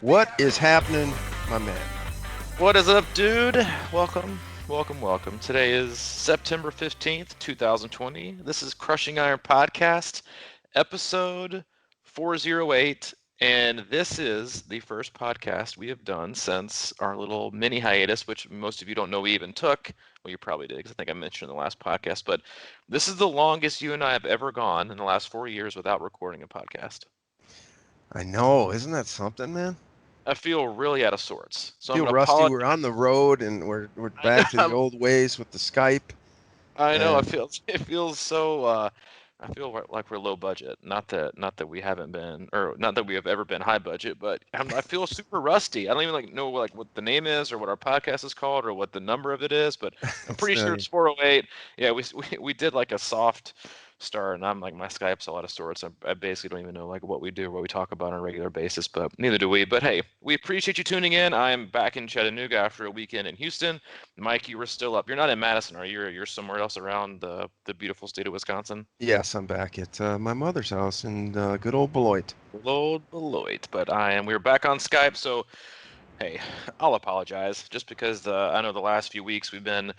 What is happening, my man? What is up, dude? Welcome, welcome. Today is September 15th, 2020. This is Crushing Iron Podcast, episode 408. And this is the first podcast we have done since our little mini hiatus, which most of you don't know we even took. Well, you probably did, because I think I mentioned in the last podcast. But this is the longest you and I have ever gone in the last 4 years without recording a podcast. I know, isn't that something, man? I feel really out of sorts. So I'm Feel going to rusty. apologize. We're on the road and we're I know. back to the old ways with the Skype. I know. And It feels so. I feel like we're low budget. Not that we haven't been, or not that we have ever been high budget, but I feel super rusty. I don't even know what the name is or what our podcast is called or what the number of it is, but I'm it's pretty sure it's 408. Yeah, we did like a soft start, and I'm like my Skype's a lot of sorts. I basically don't even know like what we do, what we talk about on a regular basis, but neither do we. But hey, we appreciate you tuning in. I am back in Chattanooga after a weekend in Houston. Mike, you were still up. You're not in Madison, are you? You're somewhere else around the beautiful state of Wisconsin. yes, I'm back at my mother's house in good old Beloit. Lord Beloit, but we're back on Skype, so hey, I'll apologize just because I know the last few weeks we've been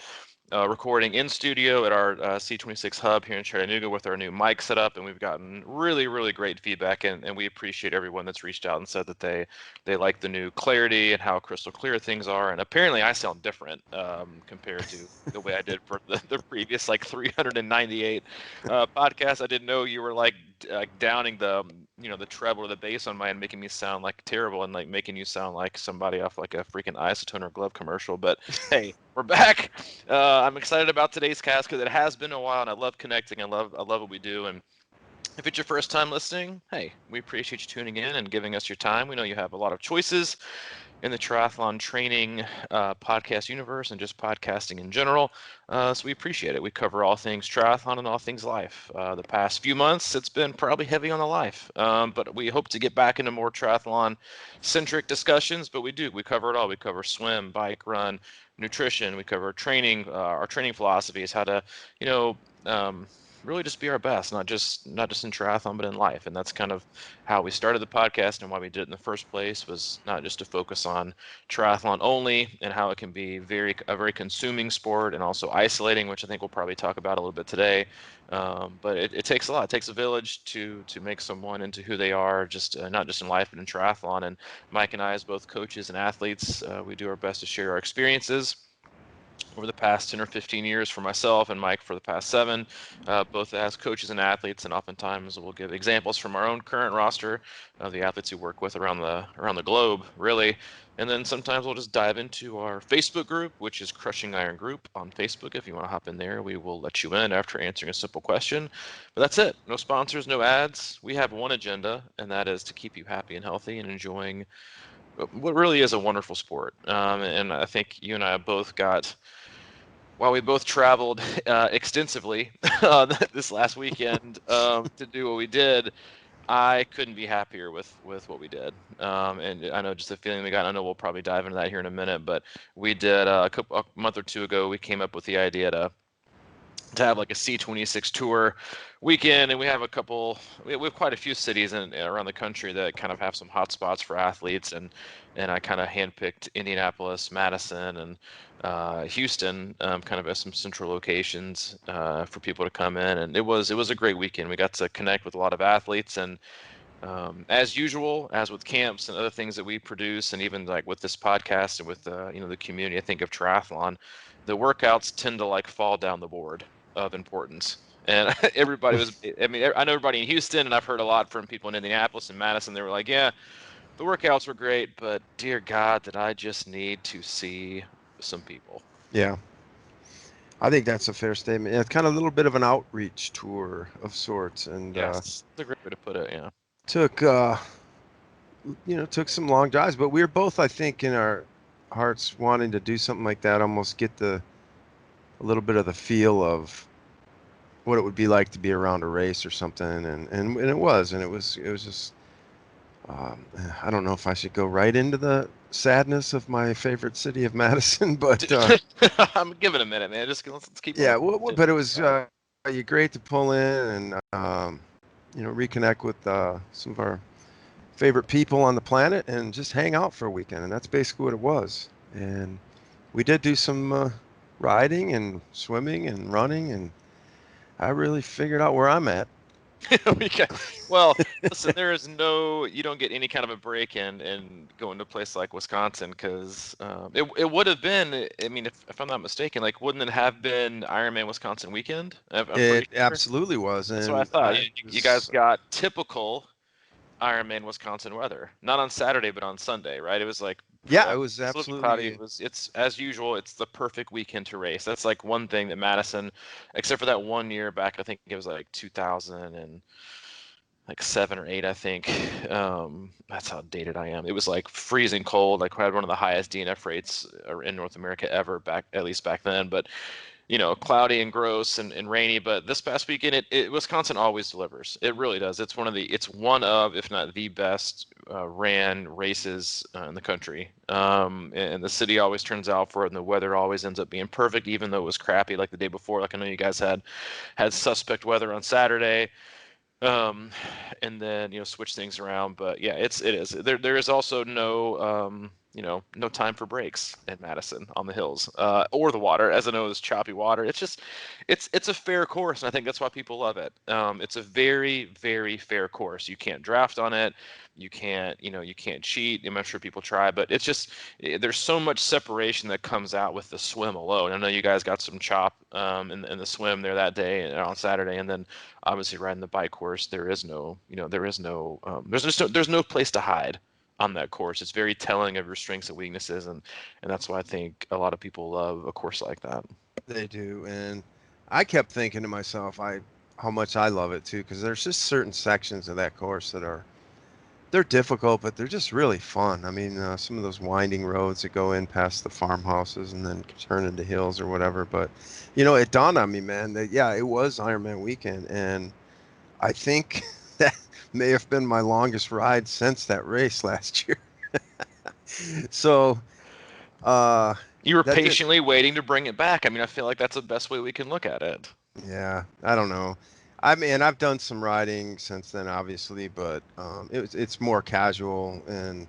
recording in studio at our C26 hub here in Chattanooga with our new mic setup, and we've gotten really great feedback, and we appreciate everyone that's reached out and said that they like the new clarity and how crystal clear things are. And apparently I sound different compared to the way I did for the previous like 398 podcasts. I didn't know you were like downing the treble or the bass on mine, making me sound like terrible and like making you sound like somebody off like a freaking Isotone or Glove commercial. But hey, we're back. I'm excited about today's cast because it has been a while, and I love connecting. I love what we do. And if it's your first time listening, hey, we appreciate you tuning in and giving us your time. We know you have a lot of choices in the triathlon training podcast universe and just podcasting in general. So we appreciate it. We cover all things triathlon and all things life. The past few months, it's been probably heavy on the life, but we hope to get back into more triathlon-centric discussions. But we do. We cover it all. We cover swim, bike, run, nutrition. We cover training, our training philosophies, how to, you know, really just be our best, not just in triathlon, but in life. And that's kind of how we started the podcast and why we did it in the first place, was not just to focus on triathlon only and how it can be a very consuming sport and also isolating, which I think we'll probably talk about a little bit today. But it takes a lot. It takes a village to make someone into who they are, just not just in life, but in triathlon. And Mike and I, as both coaches and athletes, we do our best to share our experiences over the past 10 or 15 years for myself and Mike for the past 7, both as coaches and athletes, and oftentimes we'll give examples from our own current roster of the athletes we work with around the globe, really. And then sometimes we'll just dive into our Facebook group, which is Crushing Iron Group on Facebook. If you want to hop in there, we will let you in after answering a simple question. But that's it. No sponsors, no ads. We have one agenda, and that is to keep you happy and healthy and enjoying what really is a wonderful sport. And I think you and I both got, while we both traveled extensively this last weekend to do what we did, I couldn't be happier with what we did. And I know just the feeling we got. I know we'll probably dive into that here in a minute, but we did a month or two ago. We came up with the idea to have like a C26 tour weekend, and we have we have quite a few cities around the country that kind of have some hot spots for athletes, and I kind of handpicked Indianapolis, Madison, and Houston, kind of as some central locations for people to come in, and it was a great weekend. We got to connect with a lot of athletes, and as usual, as with camps and other things that we produce, and even like with this podcast and with the community, I think of triathlon, the workouts tend to like fall down the board of importance. And everybody was, I mean, I know everybody in Houston, and I've heard a lot from people in Indianapolis and Madison. They were like, yeah, the workouts were great, but dear God, did I just need to see some people. Yeah, I think that's a fair statement. Yeah, it's kind of a little bit of an outreach tour of sorts, and Yes, that's a great way to put it. Yeah. took took some long drives, but we were both, I think, in our hearts wanting to do something like that, almost get a little bit of the feel of what it would be like to be around a race or something, and it was just um, I don't know if I should go right into the sadness of my favorite city of Madison, but I'm giving a minute, man. Just let's keep yeah, moving. but it was great to pull in and reconnect with some of our favorite people on the planet and just hang out for a weekend. And that's basically what it was. And we did do some riding and swimming and running, and I really figured out where I'm at. Okay. Well, listen, you don't get any kind of a break in going to a place like Wisconsin because it would have been, I mean, if I'm not mistaken, like, wouldn't it have been Ironman Wisconsin weekend? I'm It pretty sure. absolutely was, That's what I and thought. I You guys was, got typical Ironman Wisconsin weather. Not on Saturday, but on Sunday, right? It was like yeah, it was it's a little bit cloudy. absolutely, It's as usual. It's the perfect weekend to race. That's like one thing that Madison, except for that one year back, I think it was like 2000 and like 7 or 8, I think. That's how dated I am. It was like freezing cold. Like we had one of the highest DNF rates in North America ever back, at least back then. But cloudy and gross and rainy. But this past weekend, Wisconsin always delivers. It really does. It's one of, if not the best ran races in the country. And the city always turns out for it, and the weather always ends up being perfect, even though it was crappy like the day before. Like I know you guys had suspect weather on Saturday, um and then switch things around. But yeah, it is there is also no time for breaks in Madison on the hills or the water. As I know, is choppy water. It's a fair course, and I think that's why people love it. It's a very, very fair course. You can't draft on it. You can't cheat. I'm sure people try, but it's just there's so much separation that comes out with the swim alone. I know you guys got some chop in the swim there that day and on Saturday, and then obviously riding the bike course, there's no place to hide on that course. It's very telling of your strengths and weaknesses, and that's why I think a lot of people love a course like that. they do. And I kept thinking to myself, how much I love it too, because there's just certain sections of that course that they're difficult, but they're just really fun. I mean, some of those winding roads that go in past the farmhouses and then turn into hills or whatever. But, it dawned on me, man, that yeah, it was Ironman weekend, and I think that may have been my longest ride since that race last year. So, uh, You were that did, patiently waiting to bring it back. I mean, I feel like that's the best way we can look at it. yeah, I don't know. I mean, I've done some riding since then, obviously, but it's more casual and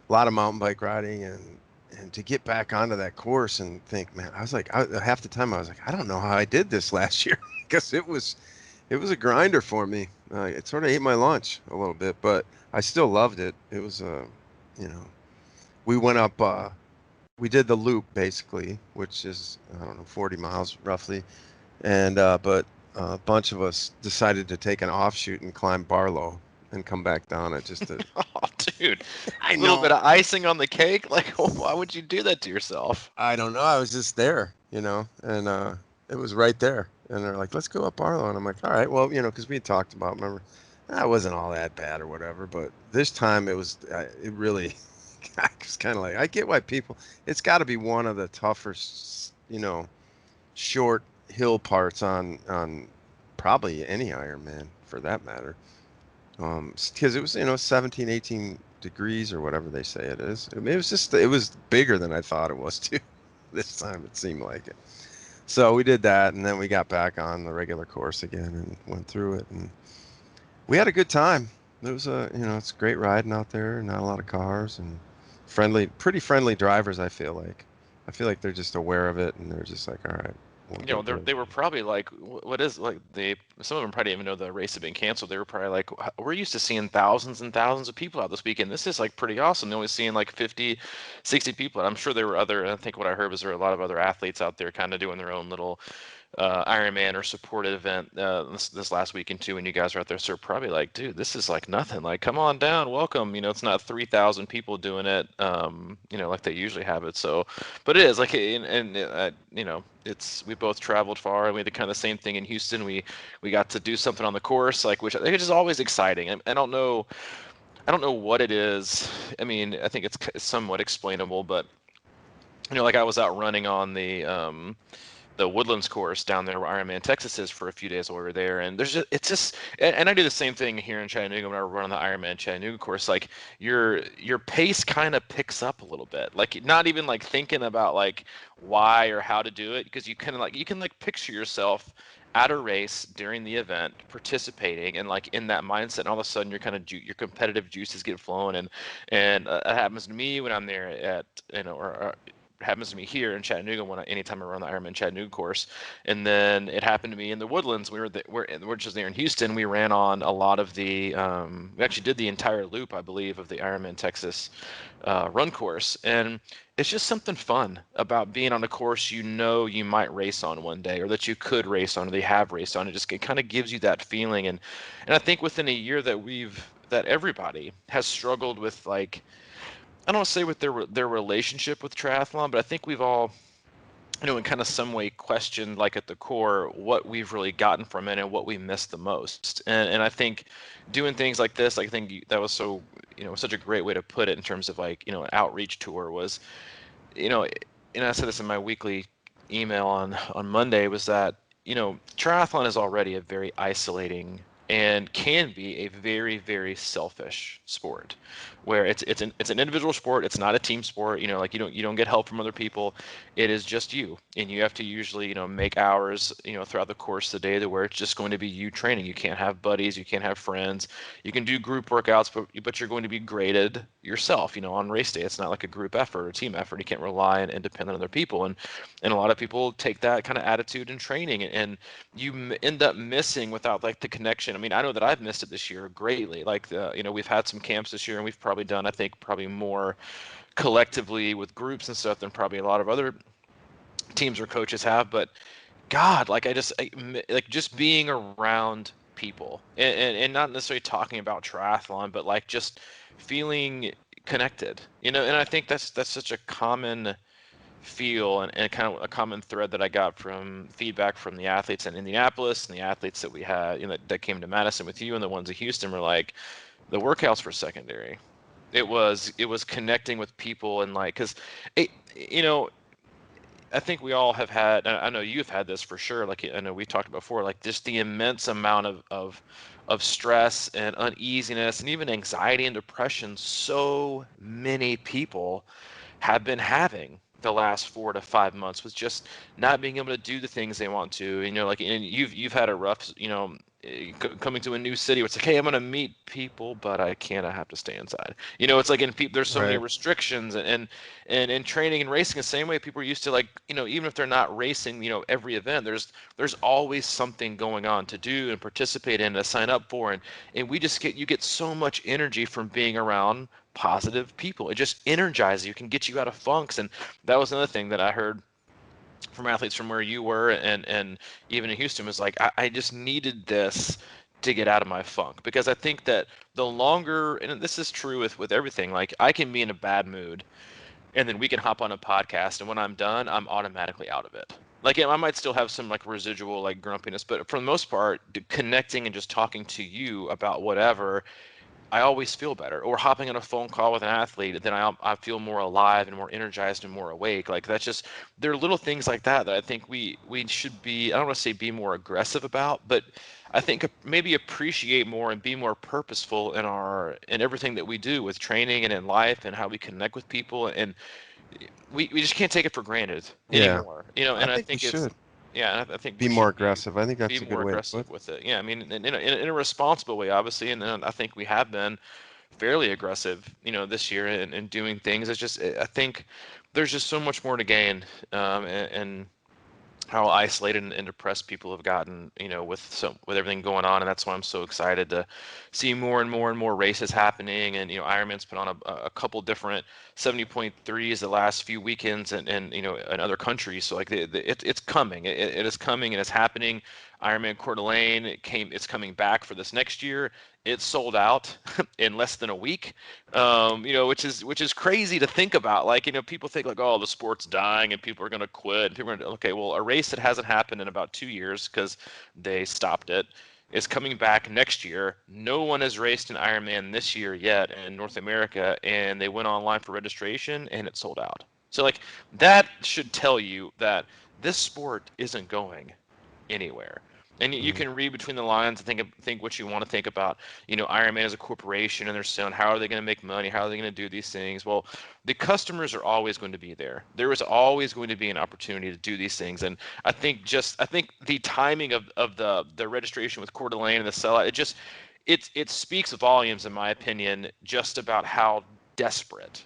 a lot of mountain bike riding, and to get back onto that course and think, man, I was like, half the time I was like, I don't know how I did this last year because it was a grinder for me. It sort of ate my lunch a little bit, but I still loved it. It was you know, we went up, we did the loop basically, which is I don't know 40 miles roughly, and but a bunch of us decided to take an offshoot and climb Barlow and come back down it just to. Oh, dude, I a little bit know. of icing on the cake. Like, why would you do that to yourself? I don't know. I was just there, and it was right there. And they're like, "Let's go up Arlo." And I'm like, "All right, well, because we had talked about, remember, that wasn't all that bad or whatever." But this time it really, I was kind of like, I get why people. It's got to be one of the tougher, short hill parts on probably any Ironman for that matter. Because it was 17, 18 degrees or whatever they say it is. I mean, it was bigger than I thought it was too. This time it seemed like it. So we did that, and then we got back on the regular course again and went through it, and we had a good time. It was it's great riding out there. Not a lot of cars and pretty friendly drivers. I feel like they're just aware of it, and they're just like, all right, we'll get rid of They were it. probably like, what is like they? Some of them probably didn't even know the race had been canceled. They were probably like, we're used to seeing thousands and thousands of people out this weekend. This is like pretty awesome. They're only seeing like 50, 60 people. And I'm sure there were other. I think what I heard was there were a lot of other athletes out there kind of doing their own little Ironman or supported event this last weekend too. And you guys are out there, so probably like, dude, this is like nothing. Like, come on down, welcome. It's not 3,000 people doing it, like they usually have it. So, but it is like, it's we both traveled far, and we had the kind of same thing in Houston. We got to do something on the course, like which I think is just always exciting. I don't know what it is. I mean, I think it's somewhat explainable, but like I was out running on the Woodlands course down there where Ironman Texas is for a few days while we were there. And it's just, and I do the same thing here in Chattanooga when I run on the Ironman Chattanooga course. Like your pace kind of picks up a little bit, like not even like thinking about like why or how to do it. Because you can like picture yourself at a race during the event, participating, and like in that mindset, and all of a sudden your kind of your competitive juices get flowing, and it happens to me when I'm there at, or happens to me here in Chattanooga anytime I run the Ironman Chattanooga course, and then it happened to me in the Woodlands. We're just there in Houston. We ran on a lot of the we actually did the entire loop, I believe, of the Ironman Texas run course, and it's just something fun about being on a course you might race on one day, or that you could race on, or they have raced on. It kind of gives you that feeling, and I think within a year that everybody has struggled with, like, I don't want to say with their relationship with triathlon, but I think we've all, in kind of some way questioned, like, at the core, what we've really gotten from it and what we missed the most. And I think doing things like this, like, I think that was such a great way to put it in terms of, like, an outreach tour was, you know, and I said this in my weekly email on Monday, was that, triathlon is already a very isolating and can be a very, very selfish sport, where it's an individual sport. It's not a team sport. Like, you don't get help from other people. It is just you, and you have to usually, make hours, throughout the course of the day, to where it's just going to be you training. You can't have buddies. You can't have friends. You can do group workouts, but you're going to be graded yourself. On race day, it's not like a group effort or team effort. You can't rely and depend on other people, and a lot of people take that kind of attitude in training, and you end up missing, without, like, the connection. I mean, I know that I've missed it this year greatly. Like, we've had some camps this year, and we've probably done, I think, probably more collectively with groups and stuff than probably a lot of other teams or coaches have. But God, like, like, just being around people, and not necessarily talking about triathlon, but like just feeling connected, and I think that's such a common feel, and kind of a common thread that I got from feedback from the athletes in Indianapolis, and the athletes that we had, that came to Madison with you, and the ones in Houston, were like, the workouts were secondary. It was connecting with people, and, like, because it, you know I think we all have had, I know you've had this for sure, like, I know we talked about before, like, just the immense amount of stress and uneasiness and even anxiety and depression so many people have been having the last 4 to 5 months, with just not being able to do the things they want to. Like, and you've had a rough, coming to a new city where it's like, hey, I'm gonna meet people, but I can't. I have to stay inside. It's like, there's so many Right. restrictions, and in training and racing, the same way people are used to, like, even if they're not racing, every event, there's always something going on to do and participate in, to sign up for, and you get so much energy from being around positive people. It just energizes you, can get you out of funks. And that was another thing that I heard from athletes from where you were, and even in Houston, was like, I just needed this to get out of my funk, because I think that the longer, and this is true with everything, like, I can be in a bad mood, and then we can hop on a podcast, and when I'm done, I'm automatically out of it. Like, I might still have some, like, residual, like, grumpiness, but for the most part, connecting and just talking to you about whatever, I always feel better. Or hopping on a phone call with an athlete, then I feel more alive and more energized and more awake. Like, that's just, there are little things like that I think we should be, I don't want to say be more aggressive about, but I think maybe appreciate more and be more purposeful in everything that we do with training and in life, and how we connect with people, and we just can't take it for granted Yeah. anymore. I And I think we think should I think be we more should be aggressive. I think be that's a good more way to put aggressive with it. Yeah, I mean, in a responsible way, obviously, and then I think we have been fairly aggressive, this year, and doing things. It's just, I think there's just so much more to gain, and how isolated and depressed people have gotten, with everything going on, and that's why I'm so excited to see more and more and more races happening. And Ironman's put on a couple different 70.3s the last few weekends, and in other countries. So, like, it's coming, it is coming, and it's happening. Ironman Coeur d'Alene, it's coming back for this next year. It's sold out in less than a week, which is crazy to think about. Like, people think, like, oh, the sport's dying and people are going to quit. People are going to, okay, well, a race that hasn't happened in about 2 years because they stopped it is coming back next year. No one has raced an Ironman this year yet in North America, and they went online for registration and it sold out. So, like, that should tell you that this sport isn't going anywhere. And you can read between the lines and think what you want to think about, Ironman as a corporation and their selling. How are they going to make money? How are they going to do these things? Well, the customers are always going to be there. There is always going to be an opportunity to do these things. And I think the timing of the registration with Coeur d'Alene and the sellout, it speaks volumes, in my opinion, just about how desperate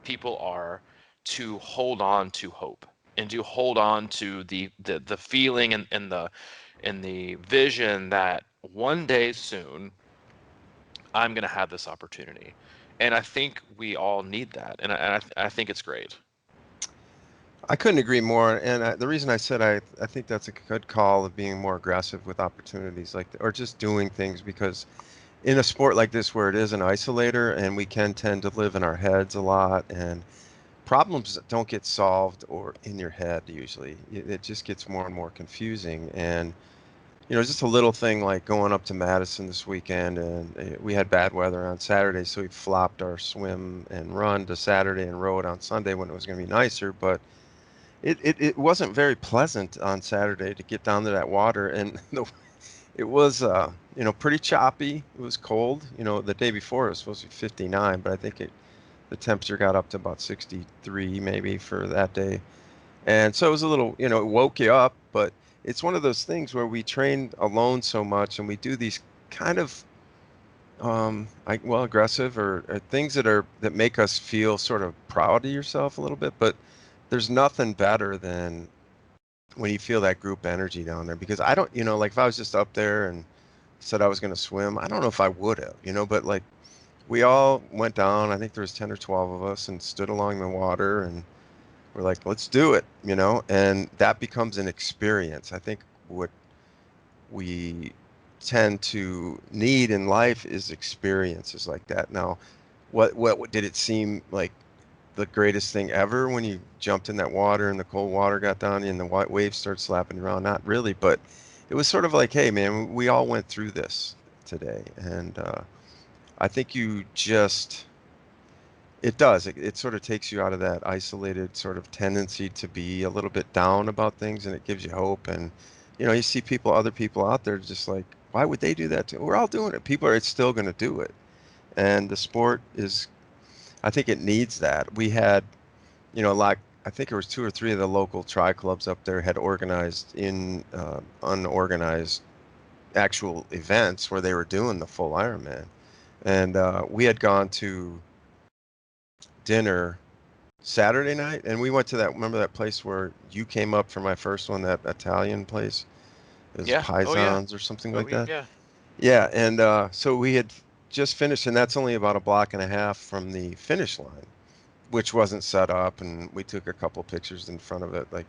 people are to hold on to hope and to hold on to the feeling and the vision that one day soon I'm going to have this opportunity. And I think we all need that. And I think it's great. I couldn't agree more. And the reason I said I think that's a good call of being more aggressive with opportunities or just doing things, because in a sport like this where it is an isolator and we can tend to live in our heads a lot, and problems don't get solved or in your head usually. It just gets more and more confusing. And just a little thing like going up to Madison this weekend, and we had bad weather on Saturday, so we flopped our swim and run to Saturday and rode on Sunday when it was going to be nicer. But it wasn't very pleasant on Saturday to get down to that water, and it was pretty choppy. It was cold. The day before it was supposed to be 59, but I think the temperature got up to about 63 maybe for that day. And so it was a little, it woke you up, but it's one of those things where we train alone so much and we do these kind of aggressive or things that make us feel sort of proud of yourself a little bit. But there's nothing better than when you feel that group energy down there, because I don't, like if I was just up there and said I was going to swim, I don't know if I would have, but like we all went down. I think there was 10 or 12 of us and stood along the water, and we're like, let's do it, and that becomes an experience. I think what we tend to need in life is experiences like that. Now, what did it seem like the greatest thing ever when you jumped in that water and the cold water got down you and the white waves started slapping you around? Not really, but it was sort of like, hey, man, we all went through this today. And I think it does. It sort of takes you out of that isolated sort of tendency to be a little bit down about things, and it gives you hope. And, you see other people out there just like, why would they do that too? We're all doing it. People are still going to do it. And the sport I think it needs that. We had, like, I think there was two or three of the local tri clubs up there had organized unorganized actual events where they were doing the full Ironman. And we had gone to dinner Saturday night, and we went to remember that place where you came up for my first one, that Italian place? It was Yeah. Oh yeah. Paisans or something Oh like that. yeah. Yeah, and so we had just finished, and that's only about a block and a half from the finish line, which wasn't set up, and we took a couple pictures in front of it, like,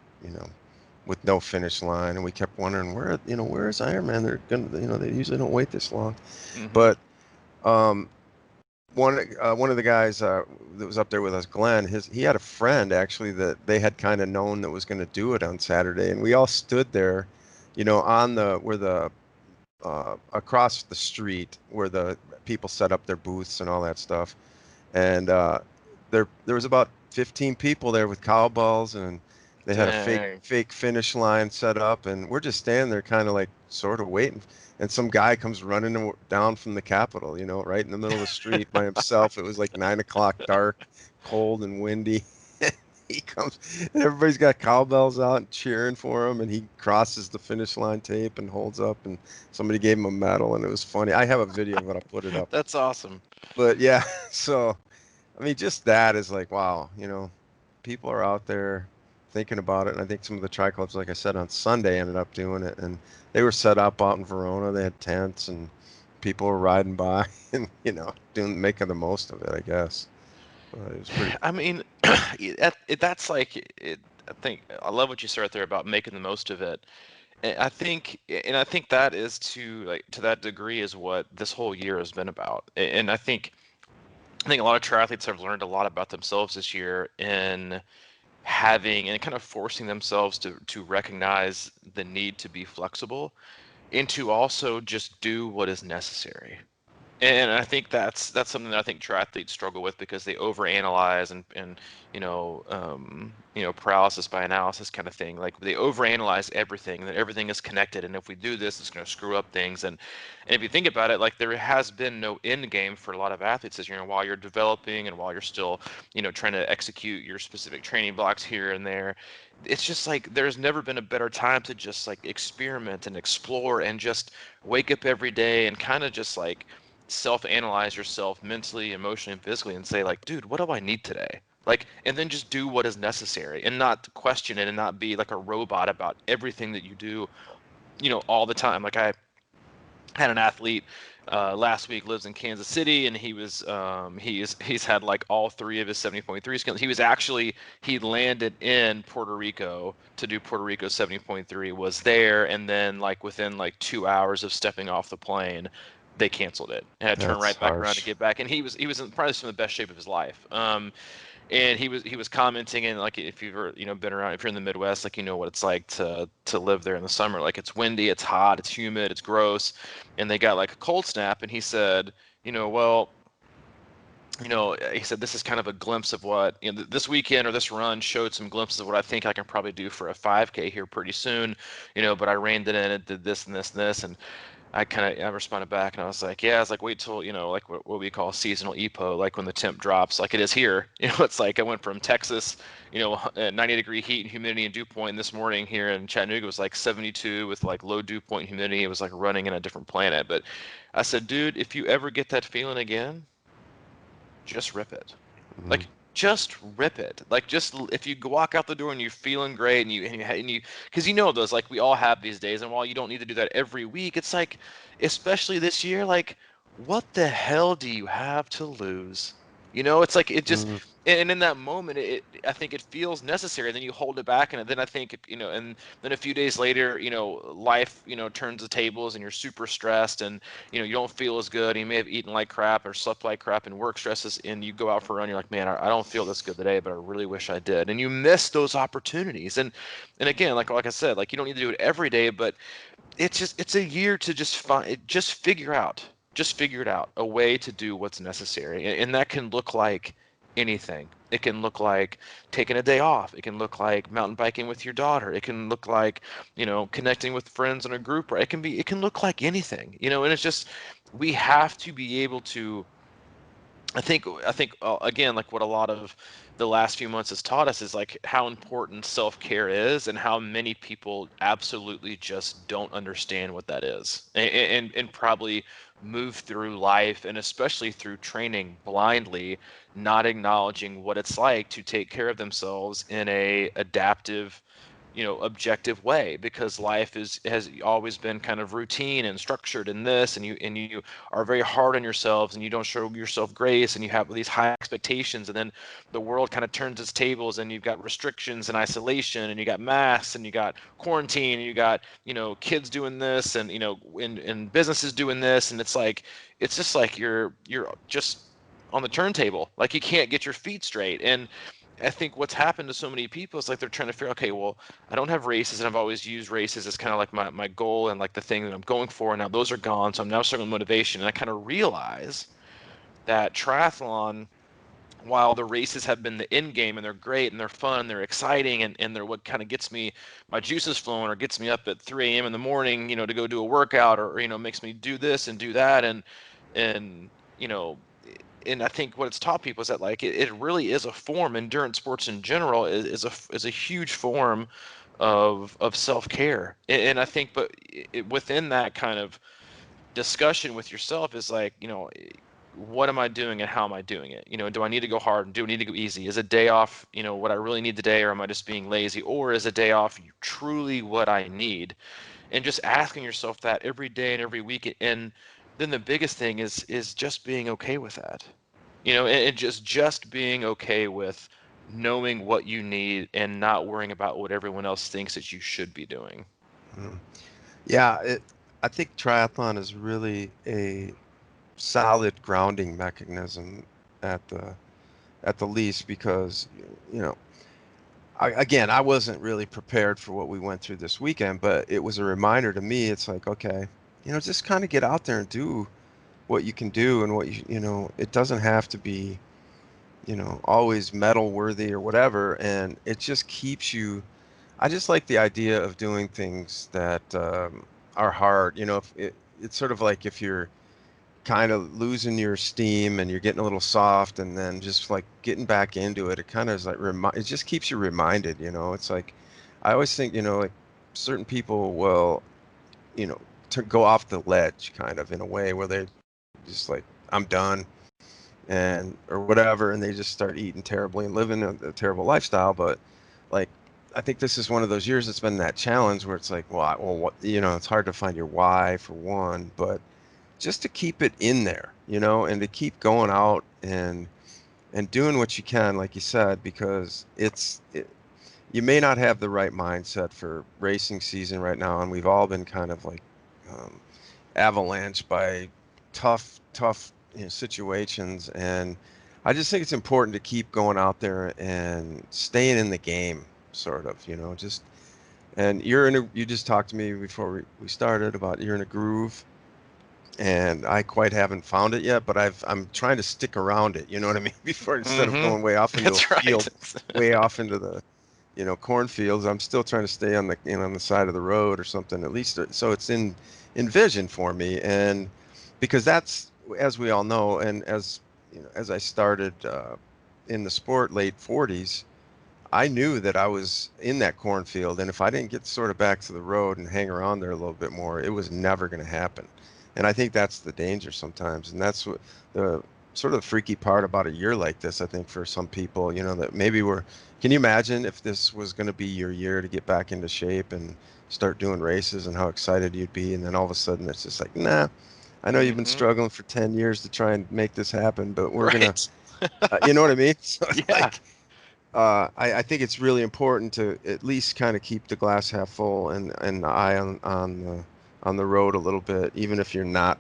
with no finish line, and we kept wondering where is Ironman? They're gonna, they usually don't wait this long. Mm-hmm. But um, one of the guys that was up there with us, Glenn, he had a friend actually that they had kind of known that was going to do it on Saturday, and we all stood there, on where the across the street where the people set up their booths and all that stuff, and there was about 15 people there with cowbells, and they had a Dang. fake finish line set up, and we're just standing there kind of like sort of waiting, and some guy comes running down from the Capitol, right in the middle of the street by himself. It was like 9 o'clock, dark, cold and windy. He comes, and everybody's got cowbells out and cheering for him, and he crosses the finish line tape and holds up, and somebody gave him a medal, and it was funny. I have a video of it. I'll put it up. That's awesome. But yeah, so I mean, just that is like, wow, people are out there thinking about it. And I think some of the tri clubs, like I said, on Sunday ended up doing it, and they were set up out in Verona. They had tents, and people were riding by and, making the most of it, I guess. But it was pretty. I mean, that's like it. I think I love what you said right there about making the most of it. And I think that is to that degree is what this whole year has been about. And I think a lot of triathletes have learned a lot about themselves this year in having and kind of forcing themselves to recognize the need to be flexible and to also just do what is necessary. And I think that's something that I think triathletes struggle with because they overanalyze and paralysis by analysis kind of thing. Like they overanalyze everything, that everything is connected, and if we do this, it's going to screw up things. And if you think about it, like there has been no end game for a lot of athletes this year. And while you're developing and while you're still, trying to execute your specific training blocks here and there, it's just like there's never been a better time to just like experiment and explore and just wake up every day and kind of just like self-analyze yourself mentally, emotionally, and physically and say like, dude, what do I need today? Like, and then just do what is necessary and not question it and not be like a robot about everything that you do, all the time. Like I had an athlete last week, lives in Kansas City, and he's had like all three of his 70.3 skills. He landed in Puerto Rico to do Puerto Rico 70.3, was there, and then like within like 2 hours of stepping off the plane, they canceled it and had to turn That's right back around to harsh. get back. And he was in probably some of the best shape of his life. And he was commenting, and like if you've ever, been around, if you're in the Midwest, like what it's like to live there in the summer. Like it's windy, it's hot, it's humid, it's gross, and they got like a cold snap. And he said, well, he said this is kind of a glimpse of what, this weekend or this run showed some glimpses of what I think I can probably do for a 5K here pretty soon, but I reined it in and did this and this and this. And I responded back and I was like, yeah, I was like, wait till, like what we call seasonal EPO, like when the temp drops, like it is here. It's like I went from Texas, 90-degree heat and humidity and dew point. And this morning here in Chattanooga was like 72 with like low dew point humidity. It was like running in a different planet. But I said, dude, if you ever get that feeling again, just rip it. Mm-hmm. Like just rip it. Like just if you walk out the door and you're feeling great and you because those, like we all have these days, and while you don't need to do that every week, it's like, especially this year, like what the hell do you have to lose? It's like it just, Mm-hmm. and in that moment, I think it feels necessary. Then you hold it back, and then I think and then a few days later, life turns the tables, and you're super stressed, and you don't feel as good. You may have eaten like crap or slept like crap, and work stresses, and you go out for a run. You're like, man, I don't feel this good today, but I really wish I did. And you miss those opportunities. And again, like I said, like you don't need to do it every day, but it's a year to just figure it out, a way to do what's necessary, and that can look like anything. It can look like taking a day off. It can look like mountain biking with your daughter. It can look like, connecting with friends in a group. Or it can look like anything, and it's just, we have to be able to, I think again, like what a lot of the last few months has taught us is like how important self-care is and how many people absolutely just don't understand what that is, and probably move through life and especially through training blindly, not acknowledging what it's like to take care of themselves in a adaptive, objective way, because life has always been kind of routine and structured in this, and you are very hard on yourselves, and you don't show yourself grace, and you have these high expectations, and then the world kind of turns its tables, and you've got restrictions and isolation, and you got masks, and you got quarantine, and you got kids doing this, and and businesses doing this, and it's just like you're just on the turntable, like you can't get your feet straight. And I think what's happened to so many people is like they're trying to figure, okay, well, I don't have races, and I've always used races as kind of like my goal and like the thing that I'm going for. And now those are gone. So I'm now struggling with motivation. And I kind of realize that triathlon, while the races have been the end game and they're great and they're fun, they're exciting, and they're what kind of gets me my juices flowing or gets me up at 3 a.m. in the morning, to go do a workout, or, makes me do this and do that. And, you know, and I think what it's taught people is that like it really is a form. Endurance sports in general is a huge form of self-care. And I think, but within that kind of discussion with yourself is like, what am I doing and how am I doing it? Do I need to go hard and do I need to go easy? Is a day off, what I really need today, or am I just being lazy? Or is a day off truly what I need? And just asking yourself that every day and every week. And then the biggest thing is just being okay with that. And just being okay with knowing what you need and not worrying about what everyone else thinks that you should be doing. Mm. Yeah, I think triathlon is really a solid grounding mechanism at the least because you know again, I wasn't really prepared for what we went through this weekend, but it was a reminder to me. It's like, okay, just kind of get out there and do what you can do and what it doesn't have to be, always medal worthy or whatever. And it just keeps you, I just like the idea of doing things that are hard. If it's sort of like if you're kind of losing your steam and you're getting a little soft and then just like getting back into it, it kind of is like it just keeps you reminded. It's like I always think, like certain people will, to go off the ledge kind of in a way where they just like, I'm done, and or whatever, and they just start eating terribly and living a terrible lifestyle. But like, I think this is one of those years it's been that challenge where it's like, well, what, it's hard to find your why for one, but just to keep it in there, and to keep going out and doing what you can, like you said, because you may not have the right mindset for racing season right now, and we've all been kind of like um, avalanched by tough situations. And I just think it's important to keep going out there and staying in the game, sort of, just. And you just talked to me before we started about you're in a groove, and I quite haven't found it yet, but I'm trying to stick around it. You know what I mean? Before instead of going way off into a That's right. field, way off into the cornfields, I'm still trying to stay on the on the side of the road or something, at least so it's in vision for me. And because that's, as we all know, and as as I started in the sport late 40s, I knew that I was in that cornfield, and if I didn't get sort of back to the road and hang around there a little bit more, it was never going to happen. And I think that's the danger sometimes, and that's what the sort of the freaky part about a year like this. I think for some people, that maybe we're. Can you imagine if this was going to be your year to get back into shape and start doing races, and how excited you'd be, and then all of a sudden it's just like, nah. I know you've been struggling for 10 years to try and make this happen, but we're gonna, Right. you know what I mean? So it's Yeah. like, I think it's really important to at least kind of keep the glass half full and the eye on the road a little bit, even if you're not,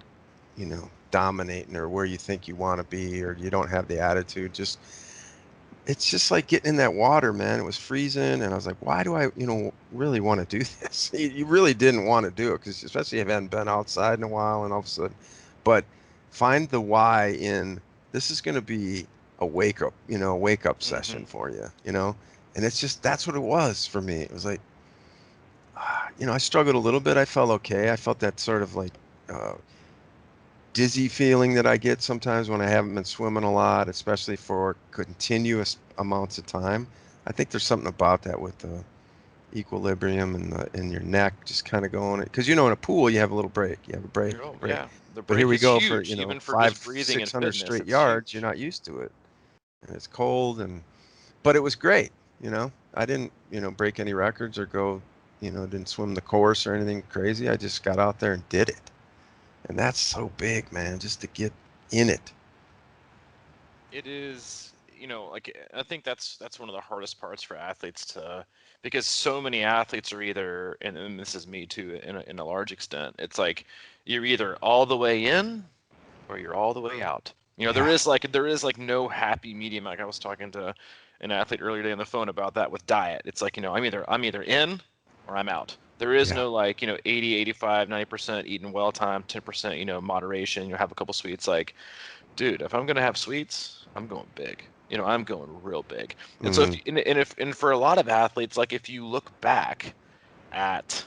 dominating or where you think you want to be, or you don't have the attitude. Just it's just like getting in that water, man. It was freezing, and I was like, why do I, really want to do this? You really didn't want to do it, because especially if you hadn't been outside in a while, and all of a sudden, but find the why in this is going to be a wake up Hmm. session for you, and it's just that's what it was for me. It was like, I struggled a little bit. I felt okay. I felt that sort of like uh, dizzy feeling that I get sometimes when I haven't been swimming a lot, especially for continuous amounts of time. I think there's something about that with the equilibrium and in your neck just kind of going, because in a pool you have a little break, you have a break, Oh break. yeah, the But here break we is go for huge, even for five just breathing and 600 fitness. straight It's yards. You're huge. not used to it, and it's cold, but it was great. I didn't break any records or go, didn't swim the course or anything crazy. I just got out there and did it. And that's so big, man, just to get in it. It is, like I think that's one of the hardest parts for athletes to, because so many athletes are either, and this is me too, in a large extent. It's like you're either all the way in or you're all the way out. Yeah. There is like no happy medium. Like I was talking to an athlete earlier today on the phone about that with diet. It's like, I'm either in or I'm out. There is Yeah. no like, 80, 85, 90% eating well time, 10%, moderation, have a couple sweets. Like, dude, if I'm gonna have sweets, I'm going big. I'm going real big. And so if Hmm. and for a lot of athletes, like if you look back at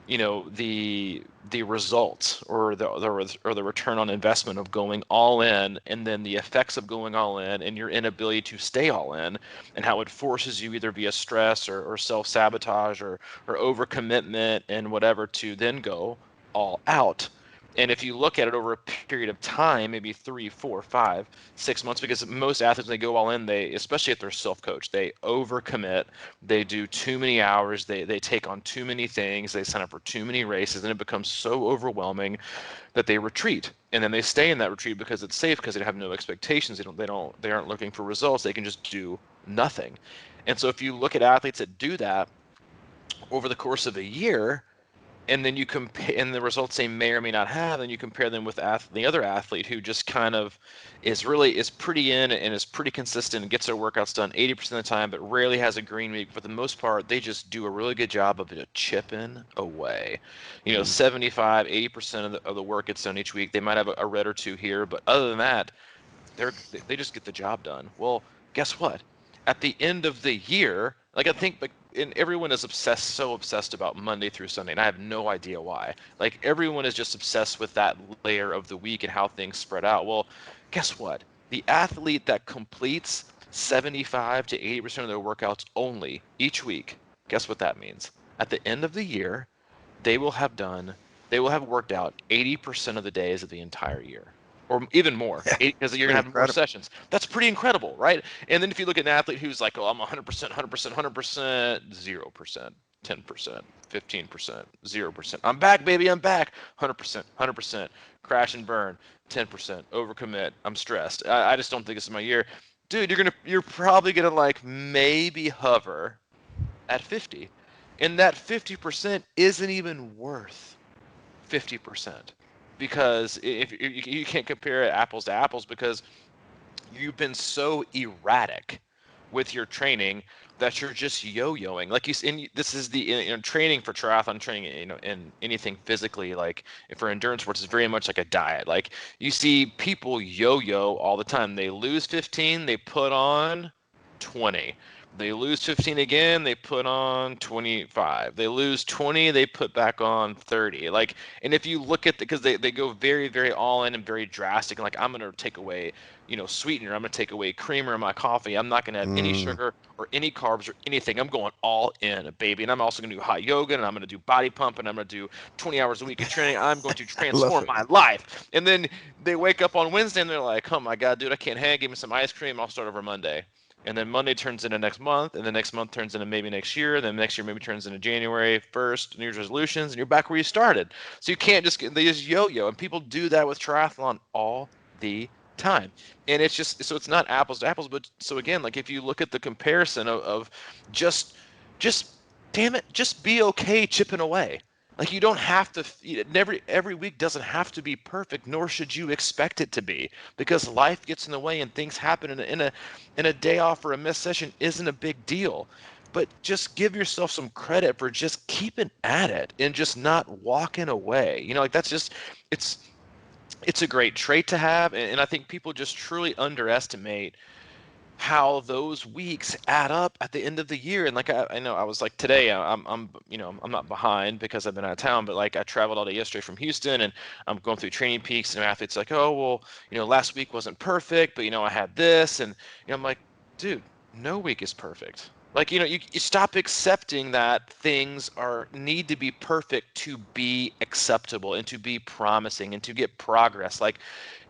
the results or the return on investment of going all in, and then the effects of going all in and your inability to stay all in, and how it forces you either via stress or self-sabotage or overcommitment and whatever to then go all out. And if you look at it over a period of time, maybe 3, 4, 5, 6 months, because most athletes, when they go all in, they, especially if they're self-coached, they overcommit, they do too many hours, they take on too many things, they sign up for too many races, and it becomes so overwhelming that they retreat. And then they stay in that retreat because it's safe, because they have no expectations. They aren't looking for results. They can just do nothing. And so if you look at athletes that do that over the course of a year, and then you compare, and the results they may or may not have, and you compare them with the other athlete who just kind of is pretty in and is pretty consistent and gets their workouts done 80% of the time, but rarely has a green week. For the most part, they just do a really good job of chipping away. 75, 80% of the work gets done each week. They might have a red or two here, but other than that, they just get the job done. Well, guess what? At the end of the year, like I think, and everyone is so obsessed about Monday through Sunday, and I have no idea why. Like everyone is just obsessed with that layer of the week and how things spread out. Well, guess what? The athlete that completes 75 to 80% of their workouts only each week, guess what that means? At the end of the year, they will have worked out 80% of the days of the entire year, or even more, because you're gonna have more sessions. That's pretty incredible, right? And then if you look at an athlete who's like, oh, I'm 100%, 100%, 100%, 0%, 10%, 15%, 0%. I'm back, baby, I'm back. 100%, 100%, crash and burn, 10%, overcommit. I'm stressed. I just don't think this is my year. Dude, you're probably gonna like maybe hover at 50. And that 50% isn't even worth 50%, because if you can't compare apples to apples, because you've been so erratic with your training that you're just yo-yoing. Like this is the training for triathlon training, in anything physically, like for endurance sports, is very much like a diet. Like you see people yo-yo all the time. They lose 15, they put on 20. They lose 15 again, they put on 25. They lose 20, they put back on 30. Like, and if you look at because they go very, very all in and very drastic. Like, I'm going to take away, sweetener. I'm going to take away creamer in my coffee. I'm not going to have any sugar or any carbs or anything. I'm going all in, baby. And I'm also going to do hot yoga, and I'm going to do body pump, and I'm going to do 20 hours a week of training. I'm going to transform my life. And then they wake up on Wednesday and they're like, oh my God, dude, I can't hang. Give me some ice cream. I'll start over Monday. And then Monday turns into next month, and the next month turns into maybe next year, and then next year maybe turns into January 1st, New Year's resolutions, and you're back where you started. So you can't they just yo-yo, and people do that with triathlon all the time. And it's just, so it's not apples to apples, but so again, like if you look at the comparison of just damn it, just be okay chipping away. Like you don't have to, every week doesn't have to be perfect, nor should you expect it to be, because life gets in the way and things happen in a day off or a missed session isn't a big deal. But just give yourself some credit for just keeping at it and just not walking away. Like that's just, it's a great trait to have. And I think people just truly underestimate how those weeks add up at the end of the year. And like I know I was like today, I'm not behind because I've been out of town, but like I traveled all day yesterday from Houston, and I'm going through Training Peaks, and athletes like, oh well, last week wasn't perfect, but I had this, and I'm like, dude, no week is perfect. Like you stop accepting that things need to be perfect to be acceptable and to be promising and to get progress. Like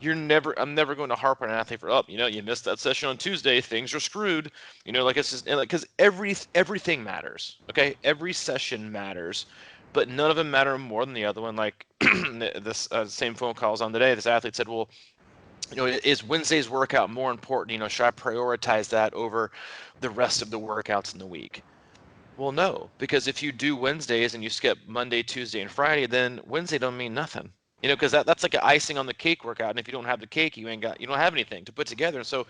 I'm never going to harp on an athlete for, you missed that session on Tuesday, things are screwed. Like it's just, because everything matters. Okay, every session matters, but none of them matter more than the other one. Like this same phone call I was on today, this athlete said, well, is Wednesday's workout more important? Should I prioritize that over the rest of the workouts in the week? Well, no, because if you do Wednesdays and you skip Monday, Tuesday, and Friday, then Wednesday don't mean nothing. Because that's like an icing on the cake workout, and if you don't have the cake, you don't have anything to put together. And so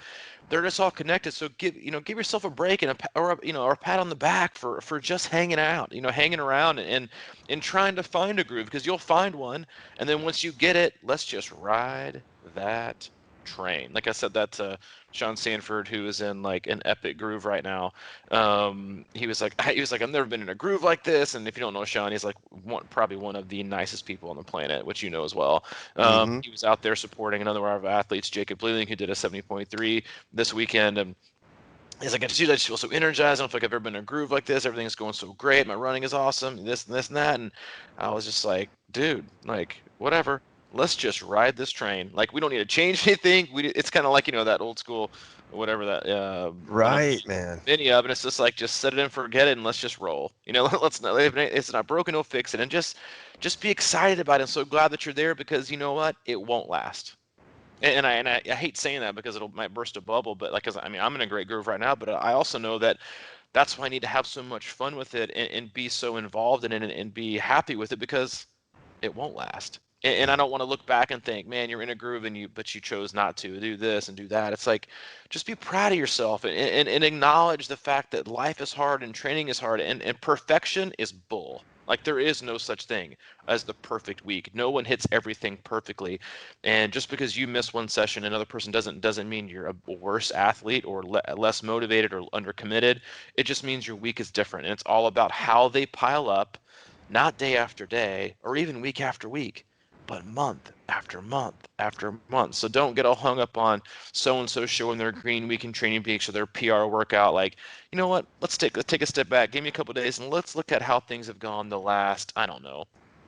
they're just all connected. So give yourself a break and or a pat on the back for just hanging out, hanging around and trying to find a groove, because you'll find one, and then once you get it, let's just ride that train. Like I said, that Sean Sanford, who is in like an epic groove right now. He was like, I've never been in a groove like this. And if you don't know Sean, he's like probably one of the nicest people on the planet, which you know as well. He was out there supporting another one of our athletes, Jacob Bleeling, who did a 70.3 this weekend. And he's like, I just feel so energized. I don't feel like I've ever been in a groove like this. Everything's going so great. My running is awesome. This and this and that. And I was just like, dude, like whatever. Let's just ride this train. Like we don't need to change anything. It's kind of like that old school, whatever that. Right, man. Many of, and it's just like, just set it and forget it, and let's just roll. Let's not. It's not broken, no fix it, and just be excited about it. I'm so glad that you're there, because you know what? It won't last. And I hate saying that because might burst a bubble, but like, 'cause I'm in a great groove right now, but I also know that that's why I need to have so much fun with it and be so involved in it and be happy with it, because it won't last. And I don't want to look back and think, man, you're in a groove but you chose not to do this and do that. It's like, just be proud of yourself and acknowledge the fact that life is hard and training is hard, and perfection is bull. Like, there is no such thing as the perfect week. No one hits everything perfectly. And just because you miss one session, another person doesn't mean you're a worse athlete or less motivated or undercommitted. It just means your week is different. And it's all about how they pile up, not day after day or even week after week, but month after month after month. So don't get all hung up on so-and-so showing their green week in Training Peaks or their PR workout. Like, you know what? Let's take a step back. Give me a couple of days and let's look at how things have gone the last, I don't know,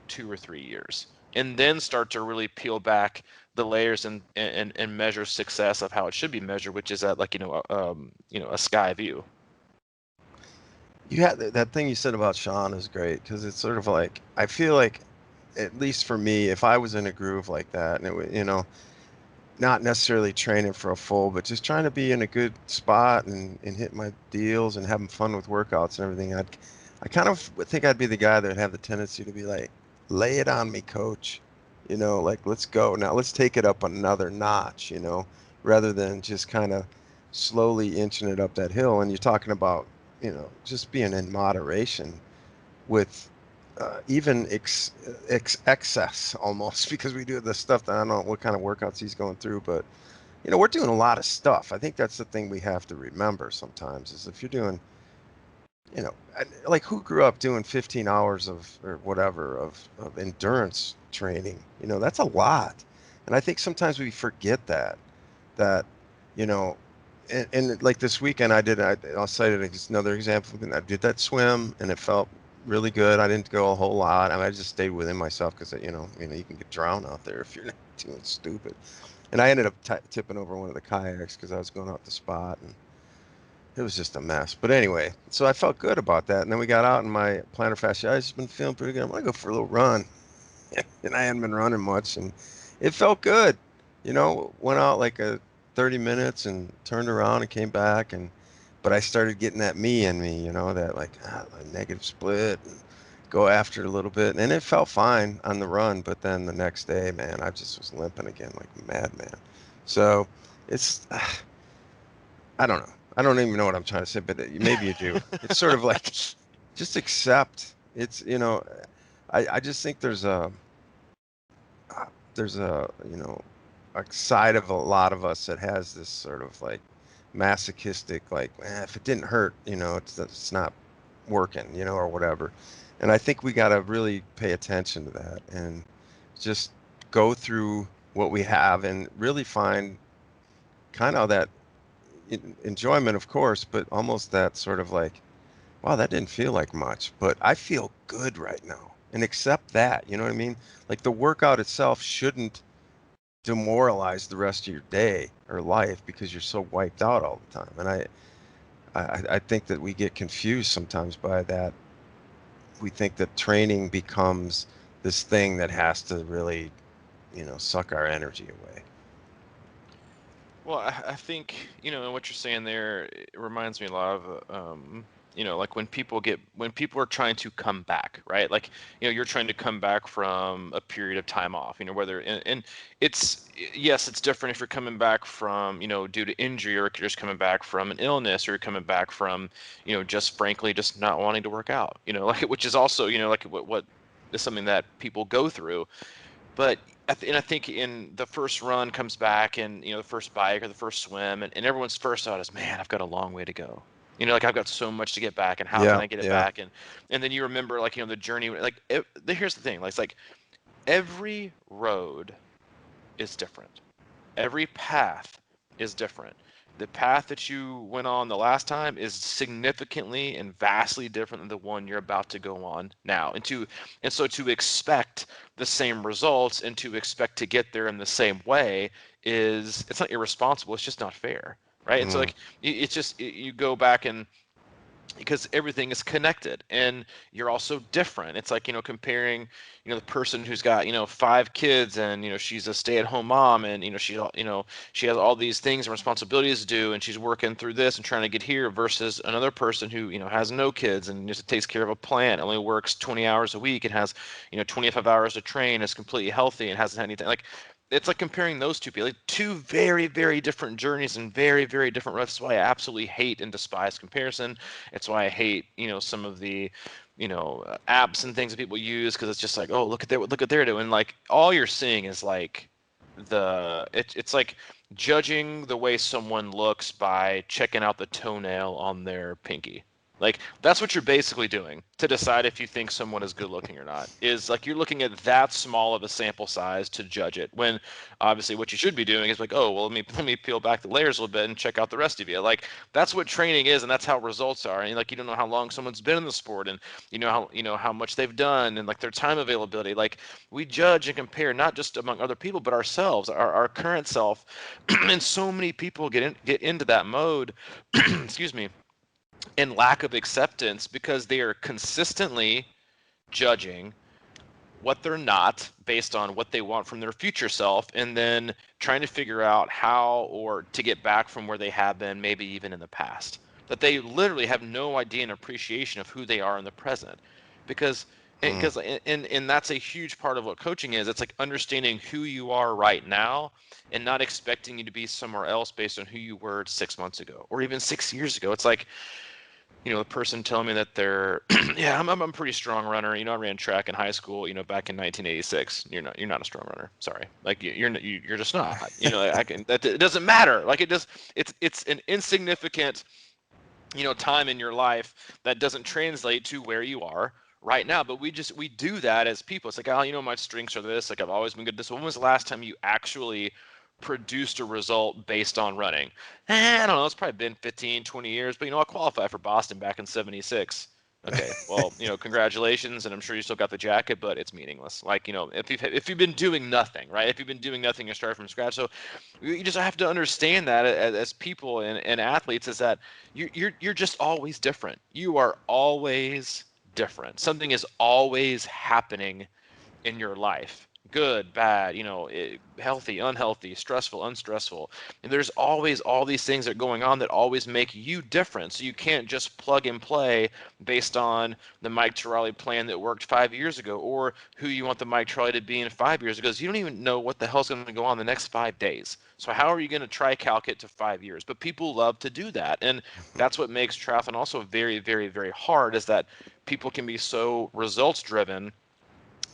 2 or 3 years. And then start to really peel back the layers and measure success of how it should be measured, which is at, like, a sky view. You had that thing you said about Sean is great, because it's sort of like, I feel like, at least for me, if I was in a groove like that, and it was, not necessarily training for a full, but just trying to be in a good spot and hit my deals and having fun with workouts and everything, I kind of think I'd be the guy that would have the tendency to be like, lay it on me, coach. Like, let's go. Now let's take it up another notch, rather than just kind of slowly inching it up that hill. And you're talking about, just being in moderation with even excess almost, because we do the stuff that I don't know what kind of workouts he's going through, but we're doing a lot of stuff. I think that's the thing we have to remember sometimes, is if you're doing, like, who grew up doing 15 hours of, or whatever, of endurance training? That's a lot. And I think sometimes we forget that, you know, and like this weekend I'll cite another example. I did that swim and it felt really good. I didn't go a whole lot. I just stayed within myself, because you can get drowned out there if you're not doing stupid. And I ended up tipping over one of the kayaks because I was going out the spot, and it was just a mess. But anyway, so I felt good about that. And then we got out, and my plantar fasciitis has been feeling pretty good. I'm gonna go for a little run, and I hadn't been running much, and it felt good. Went out like 30 minutes and turned around and came back, but I started getting that me in me, that like a negative split, and go after it a little bit, and it felt fine on the run. But then the next day, man, I just was limping again like a madman. So it's I don't know. I don't even know what I'm trying to say, but maybe you do. It's sort of like, just accept. I just think there's a a side of a lot of us that has this sort of like masochistic, like, if it didn't hurt, it's not working, or whatever. And I think we got to really pay attention to that and just go through what we have and really find kind of that enjoyment, of course, but almost that sort of like, wow, that didn't feel like much, but I feel good right now. And accept that, you know what I mean? Like, the workout itself shouldn't demoralize the rest of your day or life because you're so wiped out all the time. And I think that we get confused sometimes by that. We think that training becomes this thing that has to really, suck our energy away. Well, I think, and what you're saying there, it reminds me a lot of, like when people are trying to come back, right? Like, you're trying to come back from a period of time off, whether, and yes, it's different if you're coming back from, due to injury, or if you're just coming back from an illness, or you're coming back from, just frankly, just not wanting to work out, like, which is also, like what is something that people go through. But I think in the first run comes back, and the first bike or the first swim, and everyone's first thought is, man, I've got a long way to go. Like, I've got so much to get back, and how can Yeah, I get it yeah. back? And then you remember, like, the journey. Like, here's the thing, like, it's like every road is different. Every path is different. The path that you went on the last time is significantly and vastly different than the one you're about to go on now. And so to expect the same results and to expect to get there in the same way it's not irresponsible, it's just not fair, right? And so, Mm. like, it's just, you go back and because everything is connected and you're also different. It's like, comparing, the person who's got, 5 kids and, she's a stay-at-home mom and, she has all these things and responsibilities to do and she's working through this and trying to get here versus another person who, has no kids and just takes care of a plant, only works 20 hours a week and has, 25 hours to train, is completely healthy and hasn't had anything. Like, it's like comparing those two people, like two very, very different journeys and very, very different routes. That's why I absolutely hate and despise comparison. It's why I hate, some of the, apps and things that people use, because it's just like, oh, look at they're doing. Like, all you're seeing is like it's like judging the way someone looks by checking out the toenail on their pinky. Like, that's what you're basically doing to decide if you think someone is good looking or not. Is like you're looking at that small of a sample size to judge it. When obviously what you should be doing is like, oh, well, let me peel back the layers a little bit and check out the rest of you. Like, that's what training is, and that's how results are. And like, you don't know how long someone's been in the sport, and how much they've done, and like their time availability. Like, we judge and compare not just among other people, but ourselves, our current self. And so many people get into that mode. Excuse me, and lack of acceptance because they are consistently judging what they're not based on what they want from their future self, and then trying to figure out how or to get back from where they have been, maybe even in the past. That they literally have no idea and appreciation of who they are in the present. Because Mm. and that's a huge part of what coaching is. It's like understanding who you are right now and not expecting you to be somewhere else based on who you were 6 months ago or even 6 years ago. It's like, the person telling me that they're yeah, I'm a pretty strong runner. I ran track in high school, back in 1986. You're not a strong runner. Sorry. Like, you're just not. Like, it doesn't matter. Like, it's an insignificant, time in your life that doesn't translate to where you are right now. But we do that as people. It's like, oh, my strengths are this. Like, I've always been good at this. When was the last time you actually produced a result based on running? I don't know. It's probably been 15, 20 years. But, I qualified for Boston back in 76. Okay, well, congratulations, and I'm sure you still got the jacket, but it's meaningless. Like, if you've been doing nothing, right? If you've been doing nothing, you start from scratch. So you just have to understand that as people and athletes, is that you're just always different. You are always different. Something is always happening in your life, good, bad, healthy, unhealthy, stressful, unstressful. And there's always all these things that are going on that always make you different. So you can't just plug and play based on the Mike Trolley plan that worked 5 years ago, or who you want the Mike Trolley to be in 5 years ago. You don't even know what the hell's going to go on the next 5 days. So how are you going to try calc it to 5 years? But people love to do that. And that's what makes triathlon also very, very, very hard, is that people can be so results driven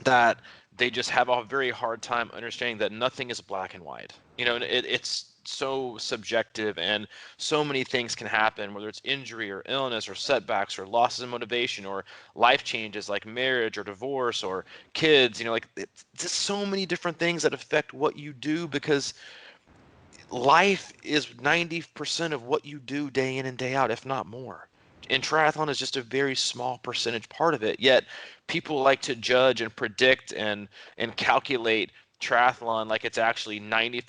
that they just have a very hard time understanding that nothing is black and white. And it's so subjective, and so many things can happen, whether it's injury or illness or setbacks or losses of motivation or life changes like marriage or divorce or kids. Like, it's just so many different things that affect what you do, because life is 90% of what you do day in and day out, if not more. And triathlon is just a very small percentage part of it. Yet people like to judge and predict and calculate triathlon like it's actually 95%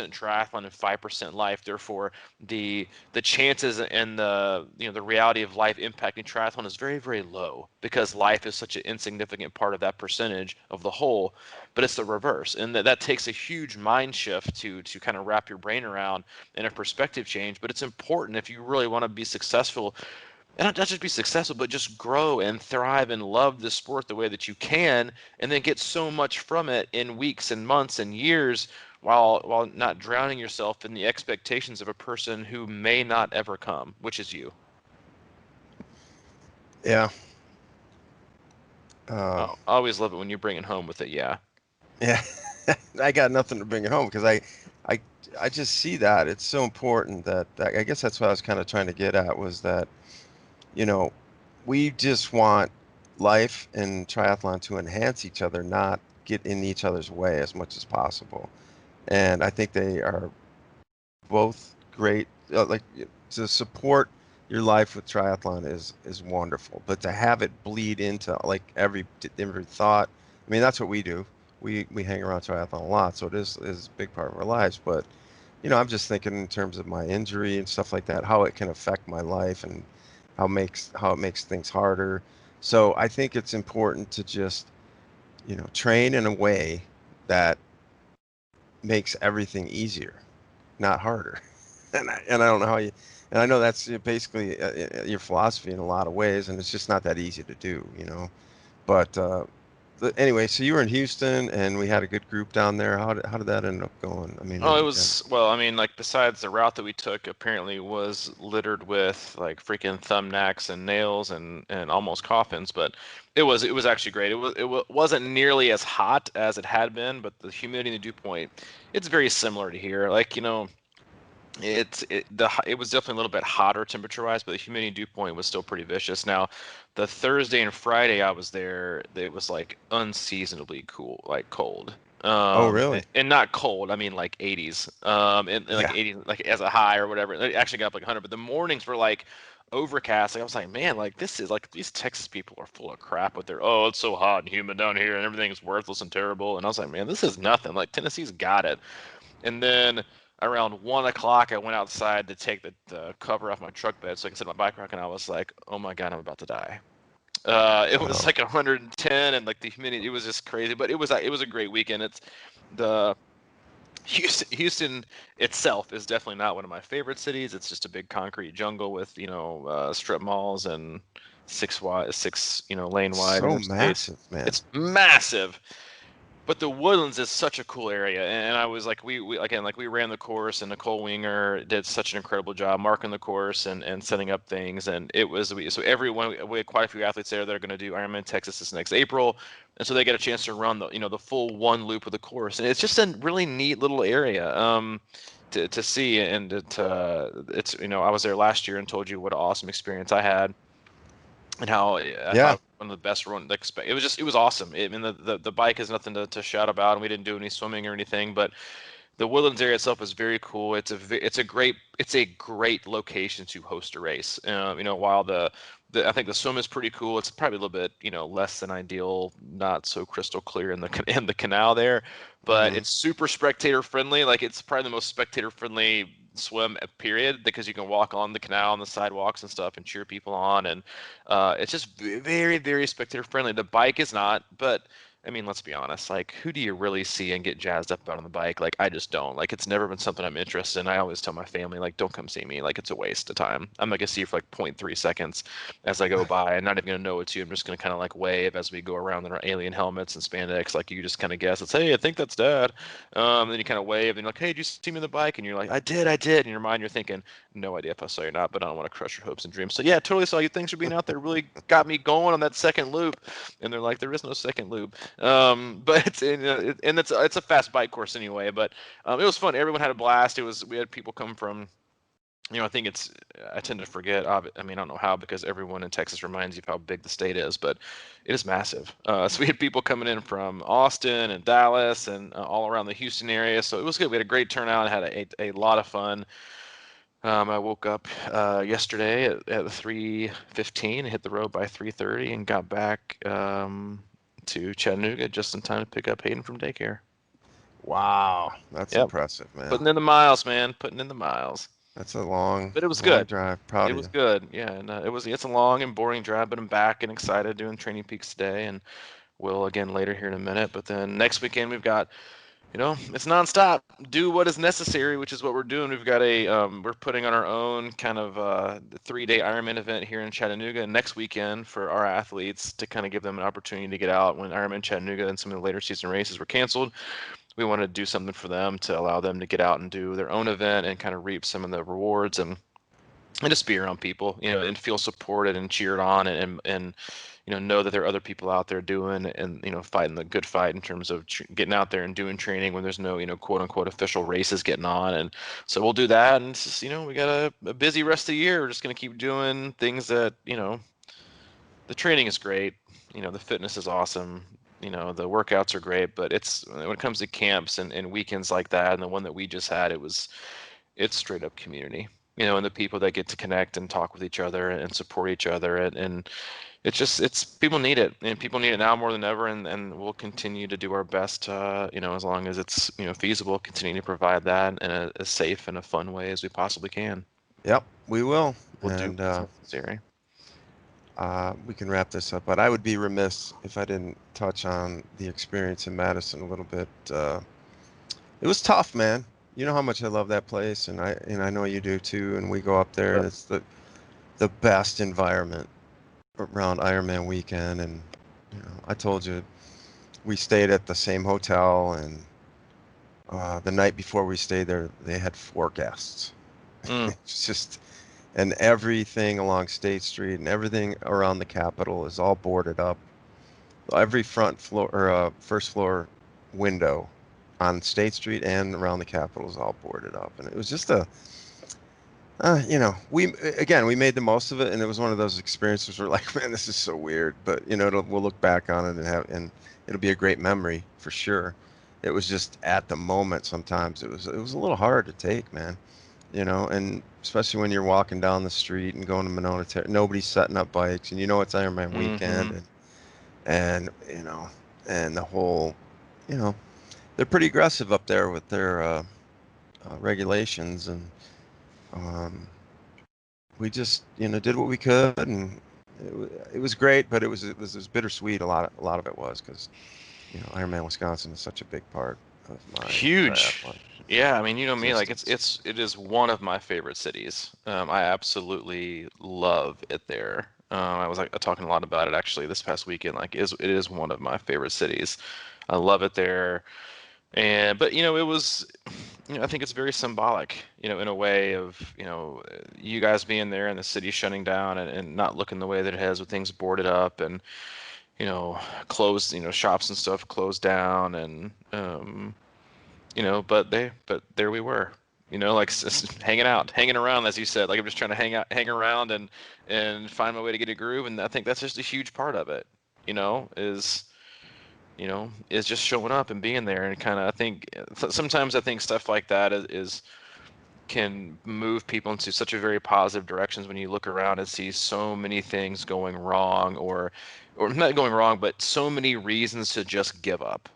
triathlon and 5% life. Therefore, the chances and the reality of life impacting triathlon is very, very low, because life is such an insignificant part of that percentage of the whole. But it's the reverse, and that takes a huge mind shift to kind of wrap your brain around, and a perspective change. But it's important if you really want to be successful, and not just be successful, but just grow and thrive and love the sport the way that you can, and then get so much from it in weeks and months and years, while not drowning yourself in the expectations of a person who may not ever come, which is you. Yeah. Oh, I always love it when you bring it home with it. Yeah. Yeah. I got nothing to bring it home because I, I just see that it's so important that I guess that's what I was kind of trying to get at, was that, you know, we just want life and triathlon to enhance each other, not get in each other's way as much as possible. And I think they are both great. Like, to support your life with triathlon is wonderful, but to have it bleed into like every thought. I mean, that's what we do. We hang around triathlon a lot, so it is a big part of our lives. But I'm just thinking in terms of my injury and stuff like that, how it can affect my life, and how it makes things harder. So I think it's important to just, train in a way that makes everything easier, not harder. And I don't know how you, and I know that's basically your philosophy in a lot of ways, and it's just not that easy to do. But anyway, so you were in Houston, and we had a good group down there. How did that end up going? I mean, Oh, what it did you was, well, I mean, like besides the route that we took apparently was littered with like freaking thumbnacks and nails and almost coffins, but it was actually great. Wasn't nearly as hot as it had been, but the humidity in the dew point, it's very similar to here. Like, it was definitely a little bit hotter temperature wise, but the humidity dew point was still pretty vicious. Now, the Thursday and Friday I was there, it was like unseasonably cool, like cold. Oh, And, really? and not cold, I mean like 80s. And like Yeah. 80s, like as a high or whatever. It actually got up like 100, but the mornings were like overcast. Like I was like, man, like this is like these Texas people are full of crap with their, oh, it's so hot and humid down here and everything's worthless and terrible. And I was like, man, this is nothing. Like Tennessee's got it. And then around 1 o'clock, I went outside to take the cover off my truck bed so I can sit on my bike rack, and I was like, "Oh my God, I'm about to die." It was Wow. like 110, and like the humidity, it was just crazy. But it was a great weekend. It's the Houston itself is definitely not one of my favorite cities. It's just a big concrete jungle with strip malls and six lane wide So interstates. massive, man. It's massive. But the Woodlands is such a cool area, and I was like, we again, like we ran the course, and Nicole Winger did such an incredible job marking the course and setting up things, and so everyone, we had quite a few athletes there that are going to do Ironman Texas this next April, and so they get a chance to run the full one loop of the course, and it's just a really neat little area to see, and it's I was there last year and told you what an awesome experience I had and how I Yeah. thought one of the best run. Like it was awesome. I mean, the bike is nothing to shout about, and we didn't do any swimming or anything, but the Woodlands area itself is very cool. It's a great location to host a race. While I think the swim is pretty cool. It's probably a little bit less than ideal, not so crystal clear in the in the canal there, but Hmm. it's super spectator friendly. Like it's probably the most spectator friendly swim period because you can walk on the canal on the sidewalks and stuff and cheer people on, and it's just very, very spectator friendly. The bike is not, but I mean, let's be honest. Like, who do you really see and get jazzed up about on the bike? Like, I just don't. Like, it's never been something I'm interested in. I always tell my family, like, don't come see me. Like, it's a waste of time. I'm not gonna see you for like 0.3 seconds as I go by, and not even gonna know it's you. I'm just gonna kind of like wave as we go around in our alien helmets and spandex. Like, you just kind of guess. It's, hey, I think that's Dad. Then you kind of wave, and you're like, hey, did you see me on the bike? And you're like, I did. In your mind, you're thinking, no idea if I saw you or not, but I don't want to crush your hopes and dreams. So yeah, totally saw you. Thanks for being out there. Really got me going on that second loop. And they're like, there is no second loop. But and it's a fast bike course anyway. But it was fun. Everyone had a blast. We had people come from. I think I tend to forget. I mean, I don't know how because everyone in Texas reminds you of how big the state is, but it is massive. So we had people coming in from Austin and Dallas and all around the Houston area. So it was good. We had a great turnout. Had a lot of fun. I woke up yesterday at 3:15, hit the road by 3:30, and got back to Chattanooga just in time to pick up Hayden from daycare. Wow. That's Yep, impressive, man. putting in the miles, man, putting in the miles. That's a long, But it was long good. drive. Proud It of was you. good. Yeah, and it's a long and boring drive, but I'm back and excited doing Training Peaks today, and will again later here in a minute. But then next weekend we've got it's nonstop. Do what is necessary, which is what we're doing. We're putting on our own kind of 3-day Ironman event here in Chattanooga next weekend for our athletes to kind of give them an opportunity to get out when Ironman Chattanooga and some of the later season races were canceled. We wanted to do something for them to allow them to get out and do their own event and kind of reap some of the rewards and just be around people, and feel supported and cheered on and know that there are other people out there doing and fighting the good fight in terms of getting out there and doing training when there's no quote unquote official races getting on. And so we'll do that, and it's just, we got a busy rest of the year. We're just going to keep doing things that the training is great, the fitness is awesome, the workouts are great, but it's when it comes to camps and weekends like that, and the one that we just had, it's straight up community, and the people that get to connect and talk with each other and support each other, and it's people need it, and people need it now more than ever, and we'll continue to do our best, as long as it's feasible, continue to provide that in a safe and a fun way as we possibly can. Yep, we will. We'll do And what's necessary. we can wrap this up. But I would be remiss if I didn't touch on the experience in Madison a little bit. It was tough, man. You know how much I love that place, and I know you do too. And we go up there, and Yep. it's the best environment around Ironman weekend. And I told you we stayed at the same hotel, and the night before we stayed there, they had 4 guests. Mm. It's just, and everything along State Street and everything around the Capitol is all boarded up. Every front floor or first floor window on State Street and around the Capitol is all boarded up, and it was just we made the most of it, and it was one of those experiences where like, man, this is so weird, but we'll look back on it and it'll be a great memory for sure. It was just at the moment, sometimes it was a little hard to take, man. And especially when you're walking down the street and going to Monona, nobody's setting up bikes, and it's Ironman weekend, Mm-hmm. and the whole, you know, they're pretty aggressive up there with their regulations, and um, we just did what we could, and it was great, but it was bittersweet. A lot of it was because Ironman Wisconsin is such a big part of my Huge. triathlon Yeah, I mean, you know me, like existence. it is one of my favorite cities. I absolutely love it there. I was like talking a lot about it actually this past weekend. Like, it is one of my favorite cities. I love it there. And but it was, I think it's very symbolic, in a way of, you guys being there and the city shutting down and not looking the way that it has with things boarded up and closed, shops and stuff closed down and but there we were, like hanging out, hanging around, as you said. Like, I'm just trying to hang around and find my way to get a groove, and I think that's just a huge part of it. Is is just showing up and being there, and kind of, I think sometimes I think stuff like that is can move people into such a very positive directions when you look around and see so many things going wrong, or not going wrong, but so many reasons to just give up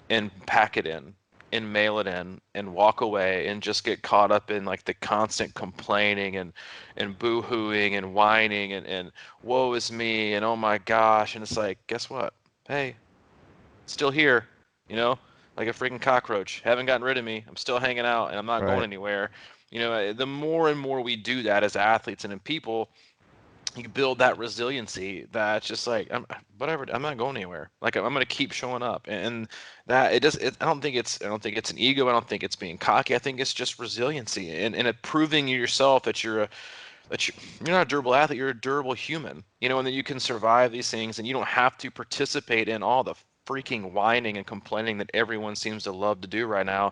and pack it in and mail it in and walk away and just get caught up in like the constant complaining and boo-hooing and whining and woe is me and oh my gosh. And it's like, guess what? Hey, still here, you know, like a freaking cockroach. Haven't gotten rid of me. I'm still hanging out and I'm not going Right. anywhere. The more and more we do that as athletes and in people, you build that resiliency that's just like, whatever, I'm not going anywhere. Like, I'm going to keep showing up. And that I don't think it's an ego. I don't think it's being cocky. I think it's just resiliency and it proving yourself that you're not a durable athlete, you're a durable human, and that you can survive these things and you don't have to participate in all the freaking whining and complaining that everyone seems to love to do right now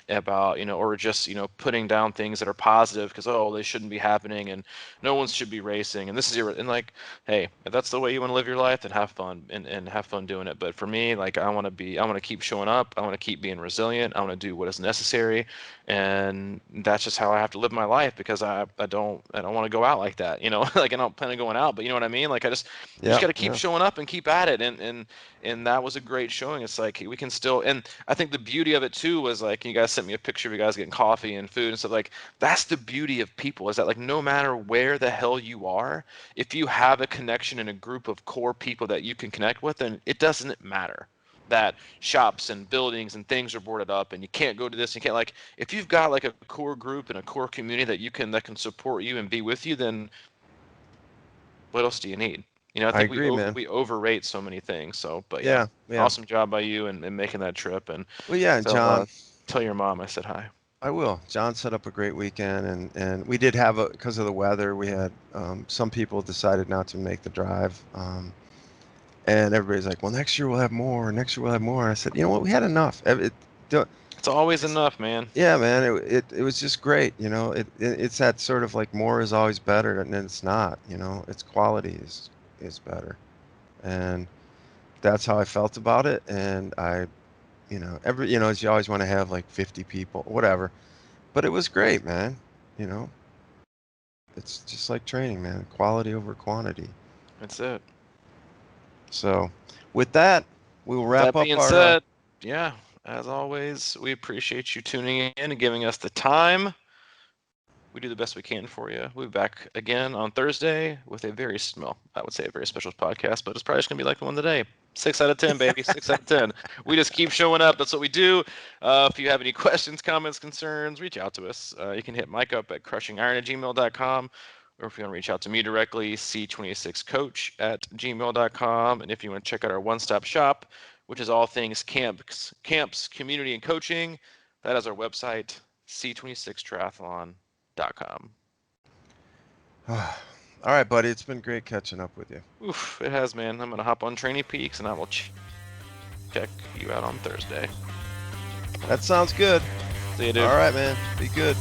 about, or just, putting down things that are positive because, oh, they shouldn't be happening and no one should be racing and this is and like, hey, if that's the way you want to live your life, then have fun and have fun doing it. But for me, like, I want to keep showing up. I want to keep being resilient. I want to do what is necessary, and that's just how I have to live my life because I don't want to go out like that, like, I don't plan on going out, but you know what I mean? Like, you just Yeah. got to keep Yeah. showing up and keep at it, and that was a great showing. It's like we can still, and I think the beauty of it too was, like, you guys sent me a picture of you guys getting coffee and food and stuff. Like, that's the beauty of people, is that, like, no matter where the hell you are, if you have a connection in a group of core people that you can connect with, then it doesn't matter that shops and buildings and things are boarded up and you can't go to this, you can't, like, if you've got like a core group and a core community that can support you and be with you, then what else do you need? I I think agree, man. we overrate so many things. So, but yeah, Yeah. Yeah. awesome job by you and making that trip. And Well, yeah, and tell John, tell your mom I said hi. I will. John set up a great weekend, and we did have because of the weather, we had some people decided not to make the drive. And everybody's like, well, next year we'll have more. Next year we'll have more. And I said, you know what? We had enough. Don't- It's always it's, enough, man. yeah, man. It was just great. It's that sort of like more is always better, and it's not. Its quality is better, and that's how I felt about it. And as you always want to have like 50 people, whatever. But it was great, man. You know, it's just like training, man. Quality over quantity. That's it. So, with that, we will wrap That up being our. said, yeah, as always, we appreciate you tuning in and giving us the time. we do the best we can for you. We'll be back again on Thursday with a very I would say a very special podcast, but it's probably just gonna be like the one today. 6 out of 10, baby. 6 out of 10. We just keep showing up. That's what we do. If you have any questions, comments, concerns, reach out to us. You can hit Mike up at crushingiron@gmail.com, or if you want to reach out to me directly, C26coach@gmail.com. And if you want to check out our one-stop shop, which is all things camps, community, and coaching, that is our website, C26triathlon.com. All right, buddy. It's been great catching up with you. Oof, it has, man. I'm going to hop on Training Peaks, and I will check you out on Thursday. That sounds good. See you, dude. All right, man. Be good.